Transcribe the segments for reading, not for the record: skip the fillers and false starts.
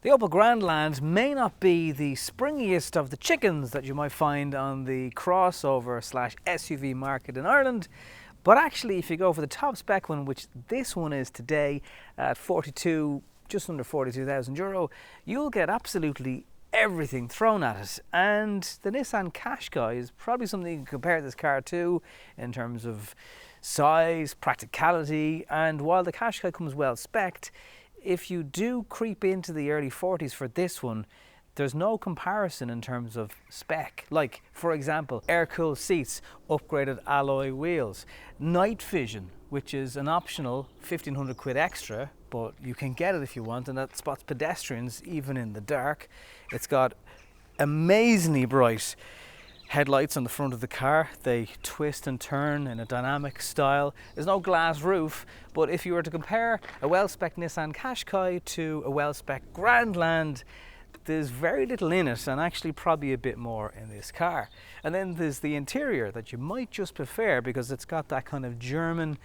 The Opel Grandland may not be the springiest of the chickens that you might find on the crossover slash SUV market in Ireland, but actually if you go for the top spec one, which this one is today at just under 42,000 euro, you'll get absolutely everything thrown at it. And the Nissan Qashqai is probably something you can compare this car to in terms of size, practicality, and while the Qashqai comes well spec'd, if you do creep into the early 40s for this one, there's no comparison in terms of spec. Like, for example, air-cooled seats, upgraded alloy wheels, night vision, which is an optional 1,500 quid extra, but you can get it if you want, and that spots pedestrians even in the dark. It's got amazingly bright headlights on the front of the car. They twist and turn in a dynamic style. There's no glass roof, but if you were to compare a well-spec Nissan Qashqai to a well-spec Grandland, there's very little in it, and actually probably a bit more in this car. And then there's the interior that you might just prefer because it's got that kind of German,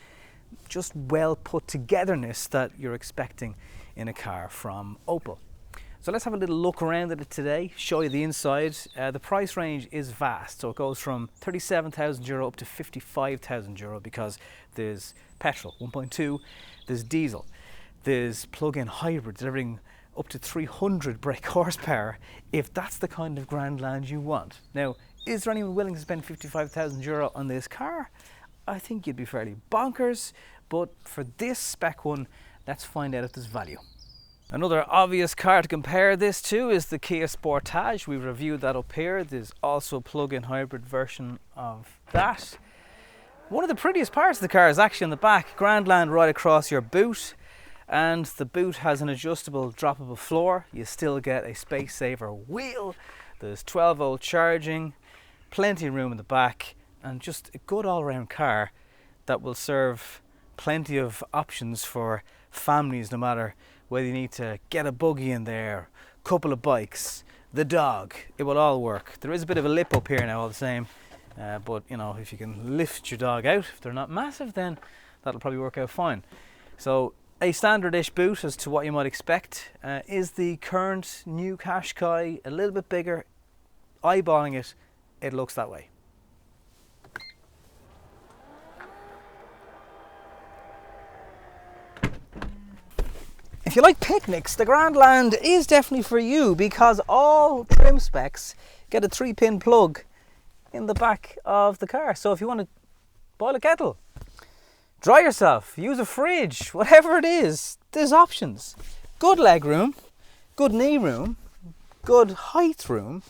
just well put togetherness that you're expecting in a car from Opel. So let's have a little look around at it today, show you the inside. The price range is vast, so it goes from 37,000 euro up to 55,000 euro because there's petrol, 1.2, there's diesel, there's plug-in hybrid delivering up to 300 brake horsepower if that's the kind of Grandland you want. Now, is there anyone willing to spend 55,000 euro on this car? I think you'd be fairly bonkers, but for this spec one, let's find out if there's value. Another obvious car to compare this to is the Kia Sportage. We've reviewed that up here. There's also a plug-in hybrid version of that. One of the prettiest parts of the car is actually on the back. Grandland right across your boot, and the boot has an adjustable droppable floor. You still get a space saver wheel. There's 12-volt charging, plenty of room in the back, and just a good all-round car that will serve plenty of options for families, no matter whether you need to get a buggy in there, couple of bikes, the dog, it will all work. There is a bit of a lip up here now all the same, but you know, if you can lift your dog out, if they're not massive, then that'll probably work out fine. So a standard-ish boot as to what you might expect. Is the current new Qashqai a little bit bigger? Eyeballing it, it looks that way. If you like picnics, the Grandland is definitely for you because all trim specs get a 3-pin plug in the back of the car. So if you want to boil a kettle, dry yourself, use a fridge, whatever it is, there's options. Good leg room, good knee room, good height room.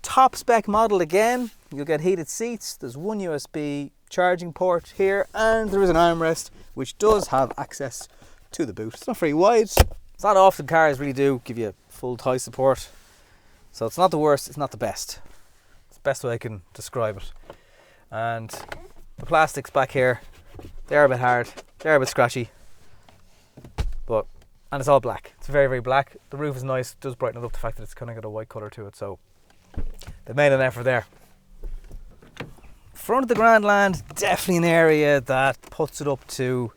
Top spec model again, you'll get heated seats. There's one USB charging port here, and there is an armrest which does have access to the boot. It's not very wide. It's not often cars really do give you full thigh support, so it's not the worst, it's not the best. It's the best way I can describe it. And the plastics back here, they're a bit hard, they're a bit scratchy, and it's all black. It's very, very black. The roof is nice, it does brighten it up, the fact that it's kind of got a white colour to it, so they've made an effort there. Front of the Grandland, definitely an area that puts it up to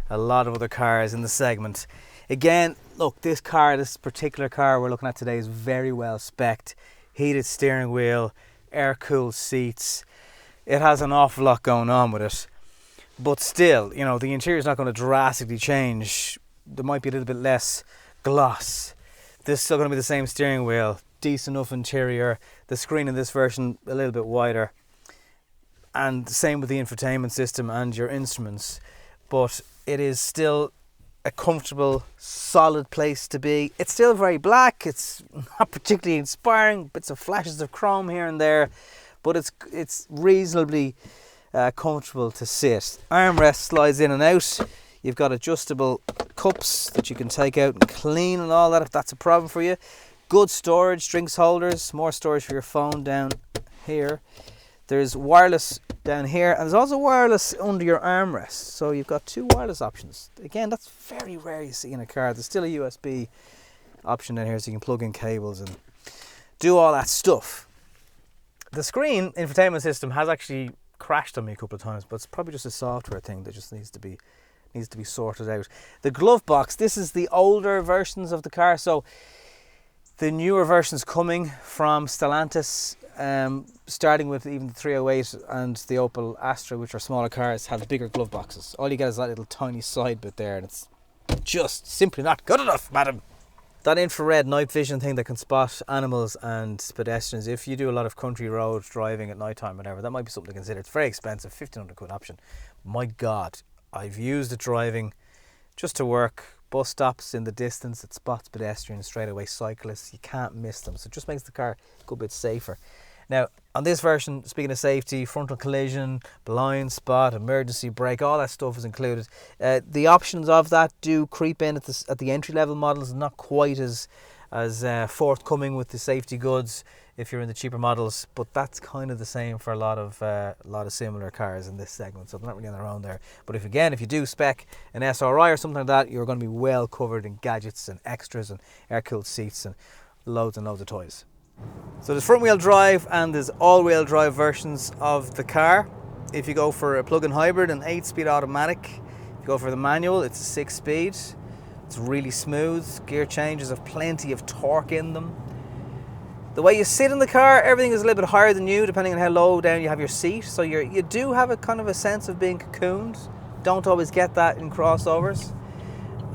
a lot of other cars in the segment. Again, look, this particular car we're looking at today is very well spec'd. Heated steering wheel, air-cooled seats. It has an awful lot going on with it. But still, you know, the interior is not going to drastically change. There might be a little bit less gloss. There's still going to be the same steering wheel, decent enough interior. The screen in this version a little bit wider. And the same with the infotainment system and your instruments. But it is still a comfortable, solid place to be. It's still very black. It's not particularly inspiring. Bits of flashes of chrome here and there, but it's reasonably comfortable to sit. Armrest slides in and out. You've got adjustable cups that you can take out and clean and all that if that's a problem for you. Good storage, drinks holders, more storage for your phone down here. There's wireless down here, and there's also wireless under your armrest. So you've got two wireless options. Again, that's very rare you see in a car. There's still a USB option down here so you can plug in cables and do all that stuff. The screen infotainment system has actually crashed on me a couple of times, but it's probably just a software thing that just needs to be needs to be sorted out. The glove box, this is the older versions of the car, so the newer versions coming from Stellantis, starting with even the 308 and the Opel Astra, which are smaller cars, have bigger glove boxes. All you get is that little tiny side bit there, and it's just simply not good enough, madam. That infrared night vision thing that can spot animals and pedestrians, if you do a lot of country road driving at night time, whatever, that might be something to consider. It's very expensive, 1,500 quid option. My God, I've used it driving just to work, bus stops in the distance, it spots pedestrians straight away, cyclists, you can't miss them. So it just makes the car a good bit safer. Now, on this version, speaking of safety, frontal collision, blind spot, emergency brake, all that stuff is included. The options of that do creep in at the entry-level models, not quite as forthcoming with the safety goods if you're in the cheaper models, but that's kind of the same for a lot of similar cars in this segment, so they're not really on their own there. But if you do spec an SRI or something like that, you're going to be well covered in gadgets and extras and air-cooled seats and loads of toys. So there's front wheel drive and there's all wheel drive versions of the car. If you go for a plug-in hybrid, an 8-speed automatic. If you go for the manual, it's a 6-speed. It's really smooth. Gear changes have plenty of torque in them. The way you sit in the car, everything is a little bit higher than you, depending on how low down you have your seat. So you do have a kind of a sense of being cocooned. Don't always get that in crossovers.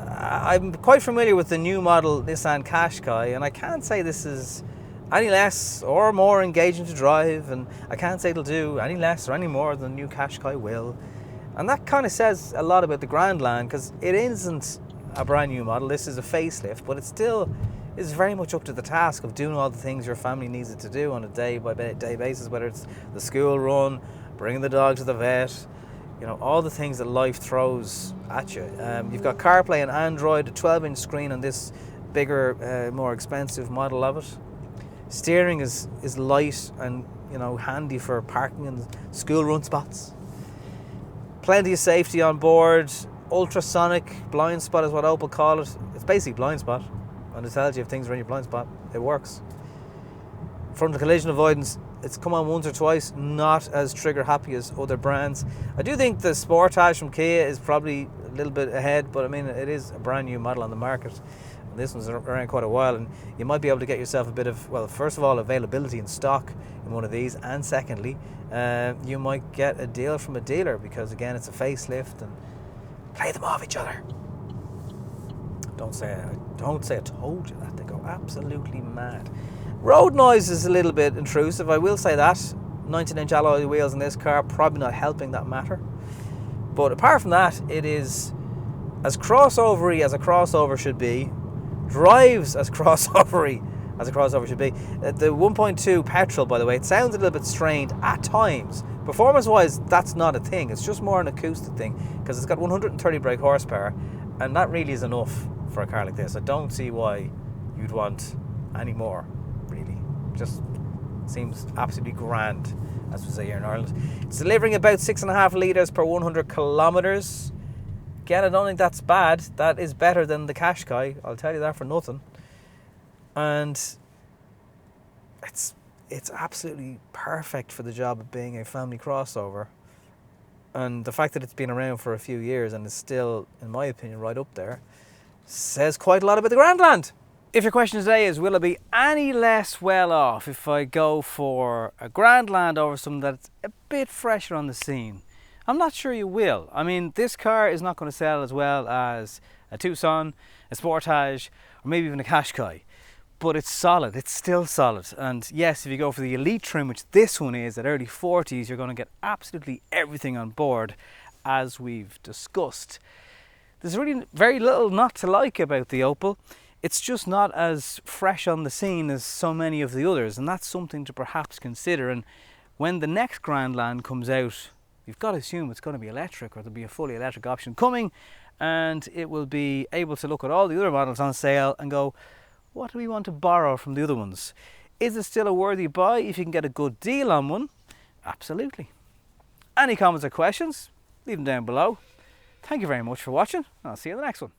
I'm quite familiar with the new model Nissan Qashqai, and I can't say this is any less or more engaging to drive, and I can't say it'll do any less or any more than the new Qashqai will. And that kind of says a lot about the Grandland, because it isn't a brand new model, this is a facelift, but it still is very much up to the task of doing all the things your family needs it to do on a day-by-day basis, whether it's the school run, bringing the dog to the vet, you know, all the things that life throws at you. You've got CarPlay and Android, a 12-inch screen on this bigger, more expensive model of it. Steering is light and, you know, handy for parking and school run spots. Plenty of safety on board. Ultrasonic blind spot is what Opel call it. It's basically blind spot, and it tells you if things are in your blind spot. It works. Frontal collision avoidance, it's come on once or twice, not as trigger happy as other brands. I do think the Sportage from Kia is probably a little bit ahead, but I mean, it is a brand new model on the market. This one's around quite a while, and you might be able to get yourself a bit of, well, first of all, availability in stock in one of these, and secondly, you might get a deal from a dealer, because again, it's a facelift, and play them off each other. Don't say I told you that. They go absolutely mad. Road noise is a little bit intrusive, I will say that. 19-inch alloy wheels in this car, probably not helping that matter. But apart from that, it is as crossovery as a crossover should be. Drives as crossovery as a crossover should be. The 1.2 petrol, by the way, it sounds a little bit strained at times. Performance-wise, that's not a thing. It's just more an acoustic thing, because it's got 130 brake horsepower, and that really is enough for a car like this. I don't see why you'd want any more, really. Just seems absolutely grand, as we say here in Ireland. It's delivering about 6.5 litres per 100 kilometres. Again, I don't think that's bad. That is better than the Qashqai, I'll tell you that for nothing. And it's absolutely perfect for the job of being a family crossover. And the fact that it's been around for a few years and is still, in my opinion, right up there, says quite a lot about the Grandland. If your question today is, will I be any less well off if I go for a Grandland over something that's a bit fresher on the scene? I'm not sure you will. I mean, this car is not going to sell as well as a Tucson, a Sportage, or maybe even a Qashqai. But it's solid, it's still solid. And yes, if you go for the Elite trim, which this one is, at early 40s, you're going to get absolutely everything on board, as we've discussed. There's really very little not to like about the Opel. It's just not as fresh on the scene as so many of the others, and that's something to perhaps consider. And when the next Grandland comes out, you've got to assume it's going to be electric, or there'll be a fully electric option coming, and it will be able to look at all the other models on sale and go, what do we want to borrow from the other ones? Is it still a worthy buy if you can get a good deal on one? Absolutely. Any comments or questions? Leave them down below. Thank you very much for watching. I'll see you in the next one.